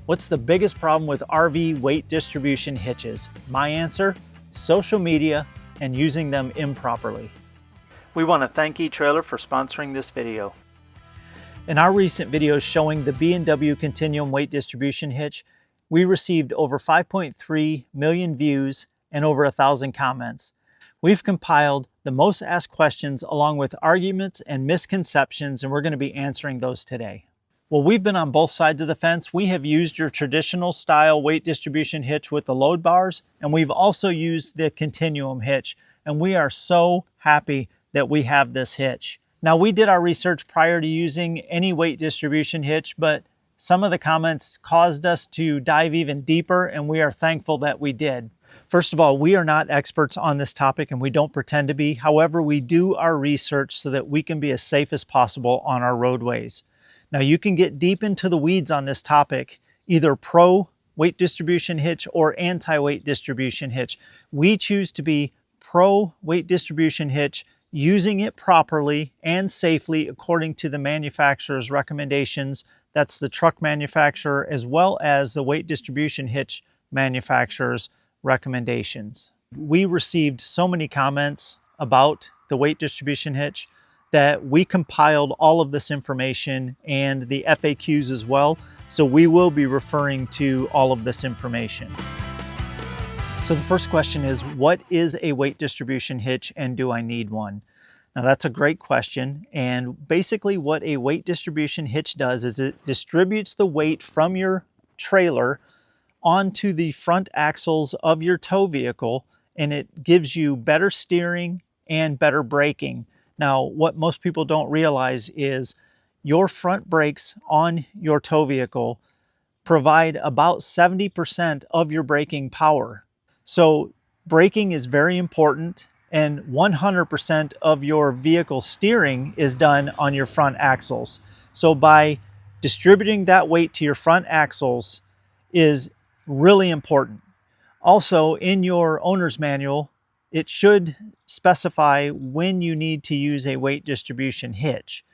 What's the biggest problem with RV weight distribution hitches? My answer, social media and using them improperly. We want to thank eTrailer for sponsoring this video. In our recent videos showing the B&W Continuum weight distribution hitch, we received over 5.3 million views and over 1,000 comments. We've compiled the most asked questions along with arguments and misconceptions, and we're going to be answering those today. Well, we've been on both sides of the fence. We have used your traditional style weight distribution hitch with the load bars, and we've also used the Continuum hitch, and we are so happy that we have this hitch. Now, we did our research prior to using any weight distribution hitch, but some of the comments caused us to dive even deeper, and we are thankful that we did. First of all, we are not experts on this topic, and we don't pretend to be. However, we do our research so that we can be as safe as possible on our roadways. Now, you can get deep into the weeds on this topic, either pro weight distribution hitch or anti-weight distribution hitch. We choose to be pro weight distribution hitch, using it properly and safely according to the manufacturer's recommendations. That's the truck manufacturer as well as the weight distribution hitch manufacturer's recommendations. We received so many comments about the weight distribution hitch that we compiled all of this information and the FAQs as well. So we will be referring to all of this information. So the first question is, what is a weight distribution hitch and do I need one? Now that's a great question. And basically what a weight distribution hitch does is it distributes the weight from your trailer onto the front axles of your tow vehicle, and it gives you better steering and better braking. Now, what most people don't realize is your front brakes on your tow vehicle provide about 70% of your braking power. So braking is very important, and 100% of your vehicle steering is done on your front axles. So by distributing that weight to your front axles is really important. Also, in your owner's manual, it should specify when you need to use a weight distribution hitch.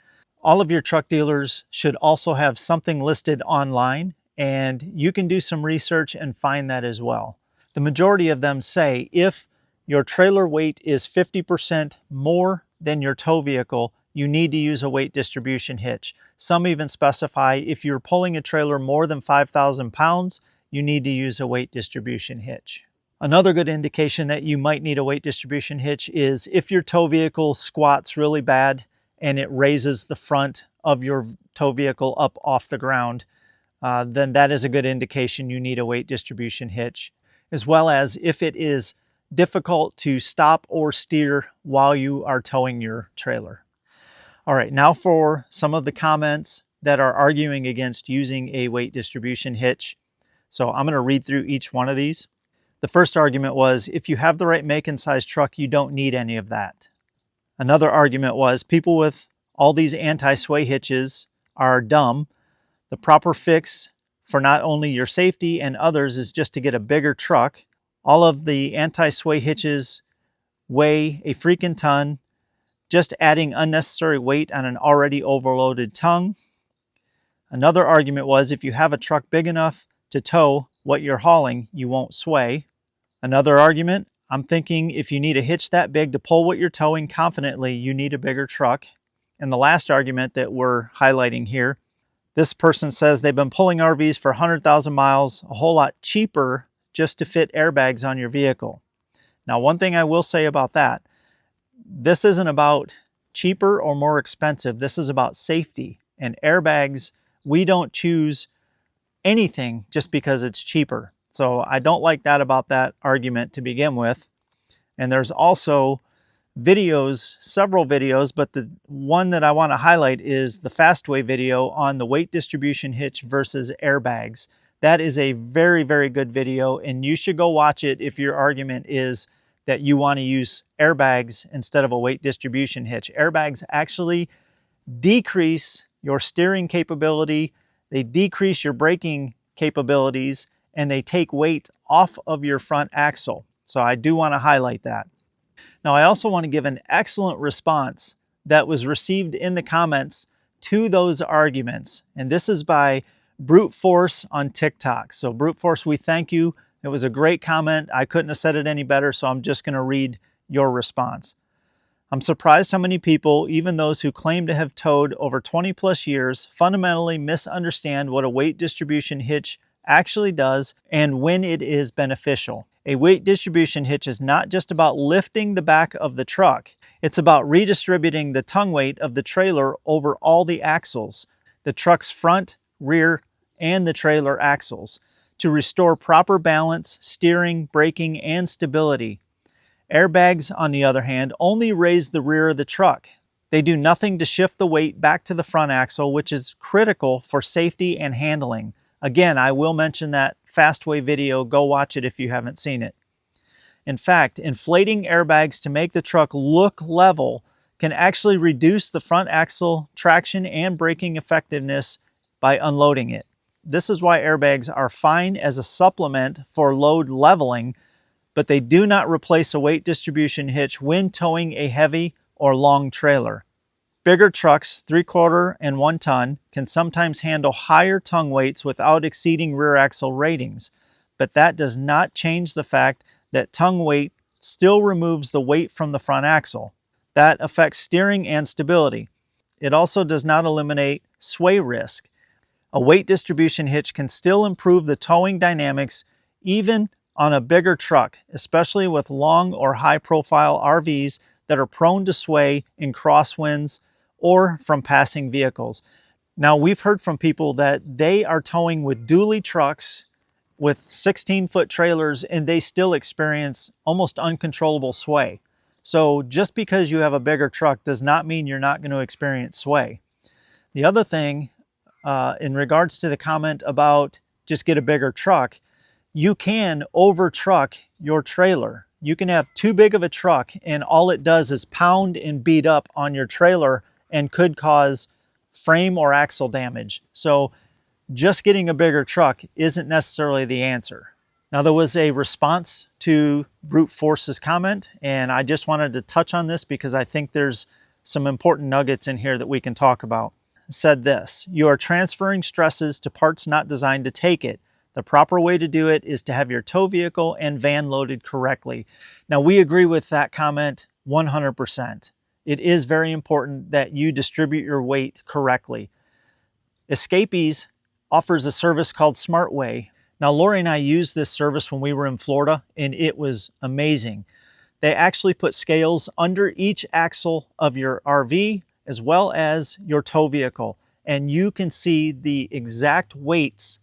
All of your truck dealers should also have something listed online, and you can do some research and find that as well. The majority of them say if your trailer weight is 50% more than your tow vehicle, you need to use a weight distribution hitch. Some even specify if you're pulling a trailer more than 5,000 pounds, you need to use a weight distribution hitch. Another good indication that you might need a weight distribution hitch is if your tow vehicle squats really bad and it raises the front of your tow vehicle up off the ground, then that is a good indication you need a weight distribution hitch, as well as if it is difficult to stop or steer while you are towing your trailer. All right, now for some of the comments that are arguing against using a weight distribution hitch. So I'm going to read through each one of these. The first argument was, if you have the right make and size truck, you don't need any of that. Another argument was, people with all these anti-sway hitches are dumb. The proper fix for not only your safety and others is just to get a bigger truck. All of the anti-sway hitches weigh a freaking ton, just adding unnecessary weight on an already overloaded tongue. Another argument was, if you have a truck big enough to tow what you're hauling, you won't sway. Another argument, I'm thinking if you need a hitch that big to pull what you're towing confidently, you need a bigger truck. And the last argument that we're highlighting here, this person says they've been pulling RVs for 100,000 miles, a whole lot cheaper just to fit airbags on your vehicle. Now, one thing I will say about that, this isn't about cheaper or more expensive. This is about safety. And airbags, we don't choose anything just because it's cheaper. So I don't like that about that argument to begin with. And there's also videos, several videos, but the one that I want to highlight is the Fastway video on the weight distribution hitch versus airbags. That is a very, very good video, and you should go watch it if your argument is that you want to use airbags instead of a weight distribution hitch. Airbags actually decrease your steering capability, they decrease your braking capabilities, and they take weight off of your front axle. So I do want to highlight that. Now, I also want to give an excellent response that was received in the comments to those arguments. And this is by Brute Force on TikTok. So Brute Force, we thank you. It was a great comment. I couldn't have said it any better, so I'm just going to read your response. I'm surprised how many people, even those who claim to have towed over 20 plus years, fundamentally misunderstand what a weight distribution hitch actually does and when it is beneficial. A weight distribution hitch is not just about lifting the back of the truck. It's about redistributing the tongue weight of the trailer over all the axles, the truck's front, rear, and the trailer axles, to restore proper balance, steering, braking, and stability. Airbags, on the other hand, only raise the rear of the truck. They do nothing to shift the weight back to the front axle, which is critical for safety and handling. Again, I will mention that Fastway video. Go watch it if you haven't seen it. In fact, inflating airbags to make the truck look level can actually reduce the front axle traction and braking effectiveness by unloading it. This is why airbags are fine as a supplement for load leveling, but they do not replace a weight distribution hitch when towing a heavy or long trailer. Bigger trucks, 3/4 and 1 ton, can sometimes handle higher tongue weights without exceeding rear axle ratings, but that does not change the fact that tongue weight still removes the weight from the front axle. That affects steering and stability. It also does not eliminate sway risk. A weight distribution hitch can still improve the towing dynamics even on a bigger truck, especially with long or high-profile RVs that are prone to sway in crosswinds or from passing vehicles. Now, we've heard from people that they are towing with dually trucks with 16-foot trailers and they still experience almost uncontrollable sway. So just because you have a bigger truck does not mean you're not going to experience sway. The other thing, in regards to the comment about just get a bigger truck, you can over truck your trailer. You can have too big of a truck and all it does is pound and beat up on your trailer and could cause frame or axle damage. So just getting a bigger truck isn't necessarily the answer. Now, there was a response to Brute Force's comment, and I just wanted to touch on this because I think there's some important nuggets in here that we can talk about. It said this: you are transferring stresses to parts not designed to take it. The proper way to do it is to have your tow vehicle and van loaded correctly. Now, we agree with that comment 100%. It is very important that you distribute your weight correctly. Escapees offers a service called SmartWay. Now, Laurie and I used this service when we were in Florida, and it was amazing. They actually put scales under each axle of your RV as well as your tow vehicle, and you can see the exact weights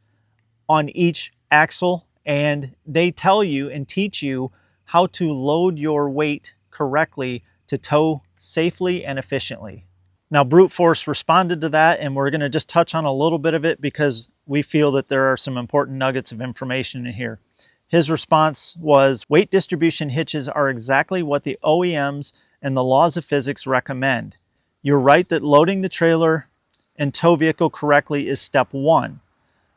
on each axle, and they tell you and teach you how to load your weight correctly to tow safely and efficiently. Now, Brute Force responded to that, and we're going to just touch on a little bit of it because we feel that there are some important nuggets of information in here. His response was, weight distribution hitches are exactly what the OEMs and the laws of physics recommend. You're right that loading the trailer and tow vehicle correctly is step one.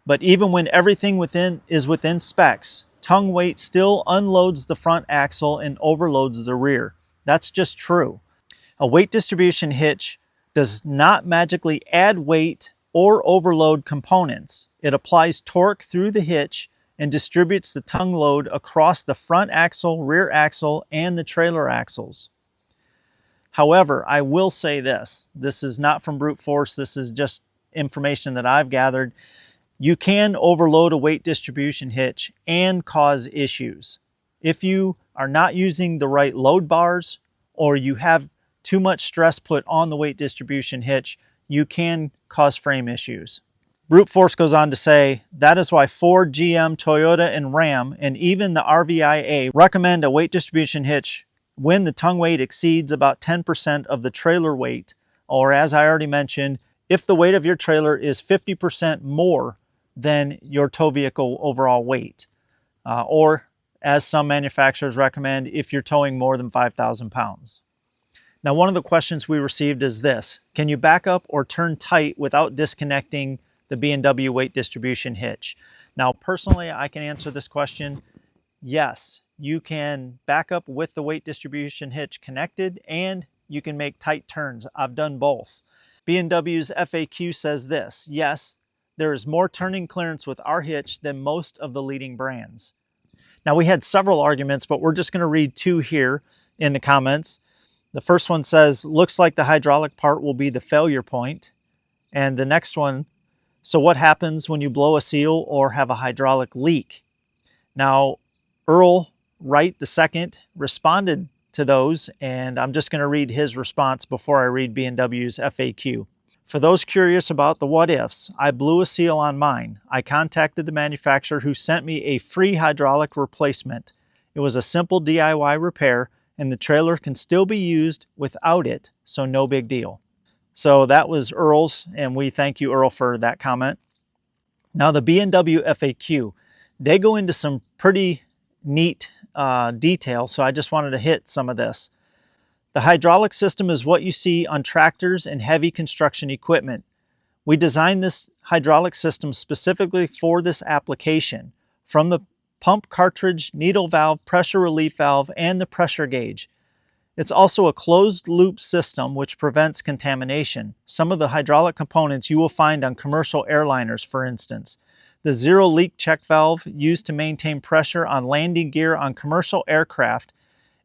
But even when everything is within specs, tongue weight still unloads the front axle and overloads the rear. That's just true. A weight distribution hitch does not magically add weight or overload components. It applies torque through the hitch and distributes the tongue load across the front axle, rear axle, and the trailer axles. However, I will say this. This is not from Brute Force. This is just information that I've gathered. You can overload a weight distribution hitch and cause issues. If you are not using the right load bars or you have too much stress put on the weight distribution hitch, you can cause frame issues. Brute Force goes on to say, that is why Ford, GM, Toyota, and Ram, and even the RVIA recommend a weight distribution hitch when the tongue weight exceeds about 10% of the trailer weight, or as I already mentioned, if the weight of your trailer is 50% more than your tow vehicle overall weight, or as some manufacturers recommend, if you're towing more than 5,000 pounds. Now, one of the questions we received is this: can you back up or turn tight without disconnecting the B&W weight distribution hitch? Now, personally, I can answer this question. Yes, you can back up with the weight distribution hitch connected, and you can make tight turns. I've done both. B&W's FAQ says this: yes, there is more turning clearance with our hitch than most of the leading brands. Now, we had several arguments, but we're just going to read two here in the comments. The first one says, looks like the hydraulic part will be the failure point. And the next one, so what happens when you blow a seal or have a hydraulic leak? Now, Earl Wright II responded to those, and I'm just going to read his response before I read B&W's FAQ. For those curious about the what ifs, I blew a seal on mine. I contacted the manufacturer who sent me a free hydraulic replacement. It was a simple DIY repair, and the trailer can still be used without it, so no big deal. So that was Earl's, and we thank you, Earl, for that comment. Now the B&W FAQ, they go into some pretty neat detail, so I just wanted to hit some of this. The hydraulic system is what you see on tractors and heavy construction equipment. We designed this hydraulic system specifically for this application, from the pump cartridge, needle valve, pressure relief valve, and the pressure gauge. It's also a closed loop system which prevents contamination. Some of the hydraulic components you will find on commercial airliners, for instance. The zero leak check valve used to maintain pressure on landing gear on commercial aircraft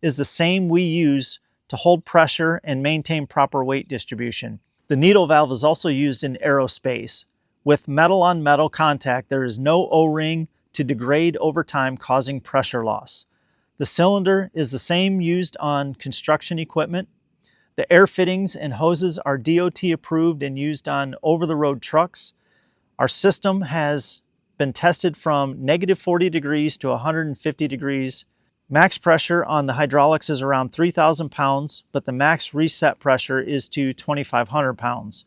is the same we use to hold pressure and maintain proper weight distribution. The needle valve is also used in aerospace. With metal on metal contact, there is no O-ring to degrade over time, causing pressure loss. The cylinder is the same used on construction equipment. The air fittings and hoses are DOT approved and used on over-the-road trucks. Our system has been tested from -40 degrees to 150 degrees. Max pressure on the hydraulics is around 3,000 pounds, but the max reset pressure is to 2,500 pounds.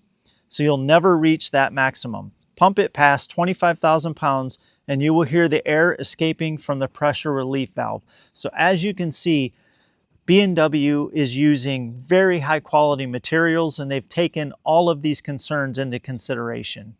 So you'll never reach that maximum. Pump it past 25,000 pounds and you will hear the air escaping from the pressure relief valve. So as you can see, B&W is using very high quality materials, and they've taken all of these concerns into consideration.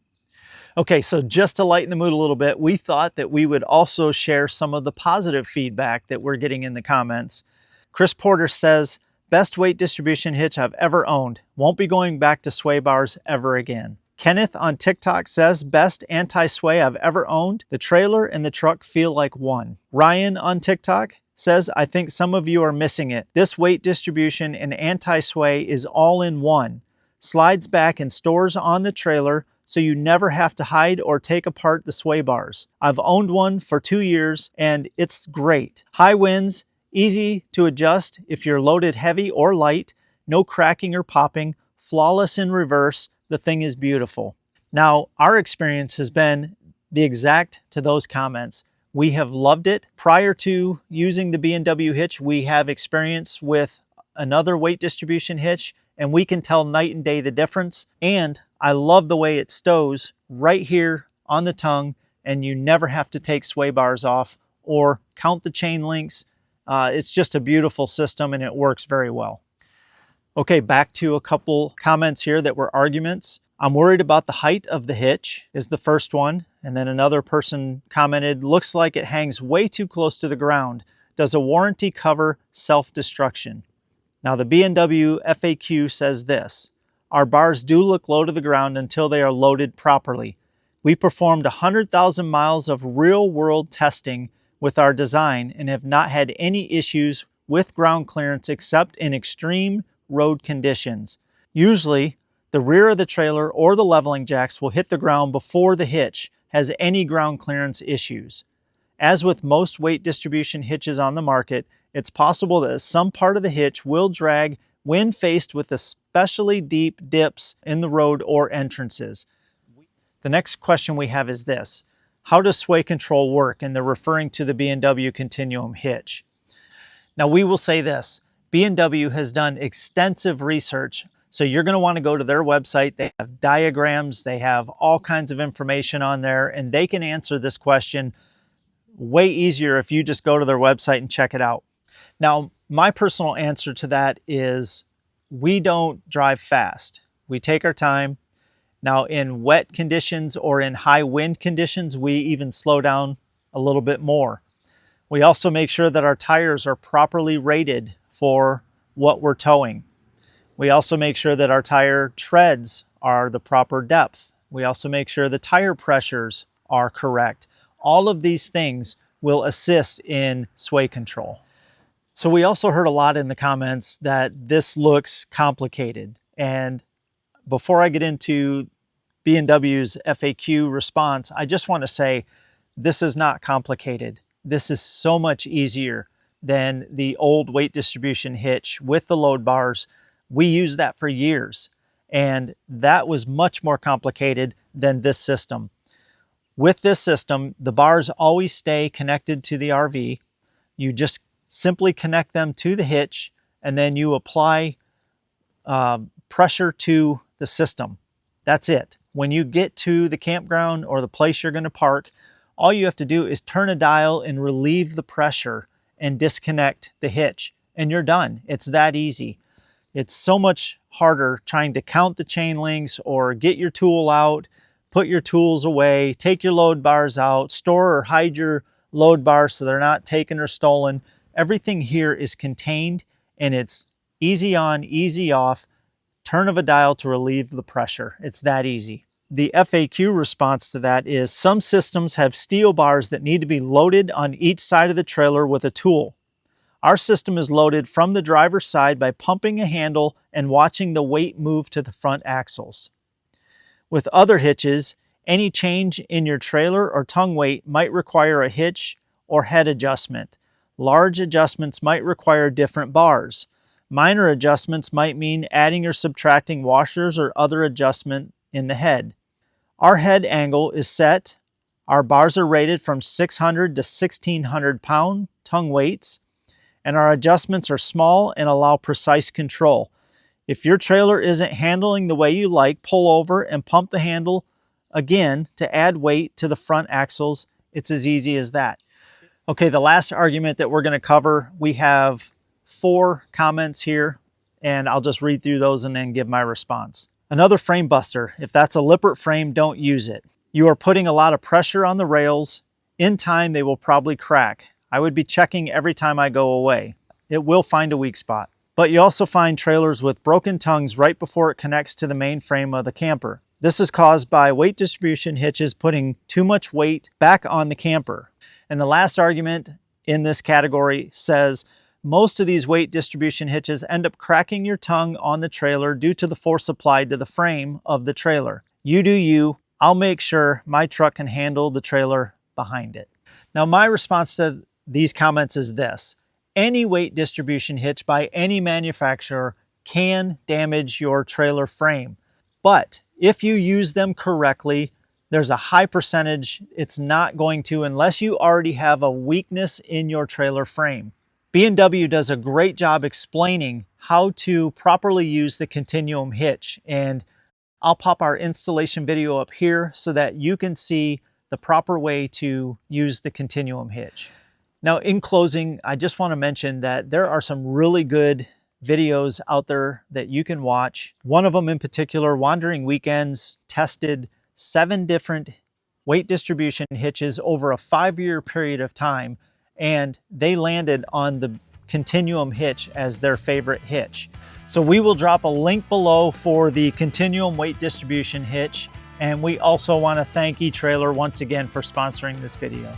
Okay, so just to lighten the mood a little bit, we thought that we would also share some of the positive feedback that we're getting in the comments. Chris Porter says, best weight distribution hitch I've ever owned. Won't be going back to sway bars ever again. Kenneth on TikTok says, best anti-sway I've ever owned. The trailer and the truck feel like one. Ryan on TikTok says, I think some of you are missing it. This weight distribution and anti-sway is all in one. Slides back and stores on the trailer, so you never have to hide or take apart the sway bars. I've owned one for 2 years and it's great. High winds, easy to adjust if you're loaded heavy or light, no cracking or popping, flawless in reverse. The thing is beautiful. Now, our experience has been the exact to those comments. We have loved it. Prior to using the B&W hitch, we have experience with another weight distribution hitch, and we can tell night and day the difference. And I love the way it stows right here on the tongue, and you never have to take sway bars off or count the chain links. It's just a beautiful system and it works very well. Okay, back to a couple comments here that were arguments. I'm worried about the height of the hitch is the first one. And then another person commented, looks like it hangs way too close to the ground. Does a warranty cover self-destruction? Now the B&W FAQ says this, our bars do look low to the ground until they are loaded properly. We performed 100,000 miles of real-world testing with our design and have not had any issues with ground clearance except in extreme road conditions. Usually, the rear of the trailer or the leveling jacks will hit the ground before the hitch has any ground clearance issues. As with most weight distribution hitches on the market, it's possible that some part of the hitch will drag when faced with especially deep dips in the road or entrances. The next question we have is this. How does sway control work? And they're referring to the B&W Continuum hitch. Now we will say this, B&W has done extensive research, so you're going to want to go to their website. They have diagrams, they have all kinds of information on there, and they can answer this question way easier if you just go to their website and check it out. Now, my personal answer to that is we don't drive fast. We take our time. Now, in wet conditions or in high wind conditions, we even slow down a little bit more. We also make sure that our tires are properly rated for what we're towing. We also make sure that our tire treads are the proper depth We also make sure the tire pressures are correct. All of these things will assist in sway control. So we also heard a lot in the comments that this looks complicated. And before I get into B&W's FAQ response, I just want to say this is not complicated. This is so much easier than the old weight distribution hitch with the load bars. We used that for years, and that was much more complicated than this system. With this system, the bars always stay connected to the RV. You just simply connect them to the hitch, and then you apply pressure to the system. That's it. When you get to the campground or the place you're going to park, all you have to do is turn a dial and relieve the pressure and disconnect the hitch, and you're done. It's that easy. It's so much harder trying to count the chain links or get your tool out, put your tools away, take your load bars out, store or hide your load bars so they're not taken or stolen. Everything here is contained, and it's easy on, easy off, turn of a dial to relieve the pressure. It's that easy. The FAQ response to that is some systems have steel bars that need to be loaded on each side of the trailer with a tool. Our system is loaded from the driver's side by pumping a handle and watching the weight move to the front axles. With other hitches, any change in your trailer or tongue weight might require a hitch or head adjustment. Large adjustments might require different bars. Minor adjustments might mean adding or subtracting washers or other adjustment in the head. Our head angle is set. Our bars are rated from 600 to 1600 pound tongue weights, and our adjustments are small and allow precise control. If your trailer isn't handling the way you like, pull over and pump the handle again to add weight to the front axles. It's as easy as that. Okay, the last argument that we're going to cover, we have 4 comments here, and I'll just read through those and then give my response. Another frame buster. If that's a Lippert frame, don't use it. You are putting a lot of pressure on the rails. In time, they will probably crack. I would be checking every time I go away. It will find a weak spot. But you also find trailers with broken tongues right before it connects to the main frame of the camper. This is caused by weight distribution hitches putting too much weight back on the camper. And the last argument in this category says, most of these weight distribution hitches end up cracking your tongue on the trailer due to the force applied to the frame of the trailer. You do you. I'll make sure my truck can handle the trailer behind it. Now, my response to these comments is this. Any weight distribution hitch by any manufacturer can damage your trailer frame. But if you use them correctly, there's a high percentage it's not going to unless you already have a weakness in your trailer frame. B&W does a great job explaining how to properly use the Continuum hitch, and I'll pop our installation video up here so that you can see the proper way to use the Continuum hitch. Now, in closing, I just want to mention that there are some really good videos out there that you can watch. One of them in particular, Wandering Weekends, tested 7 different weight distribution hitches over a 5-year period of time, and they landed on the Continuum hitch as their favorite hitch. So we will drop a link below for the Continuum weight distribution hitch, and we also want to thank eTrailer once again for sponsoring this video.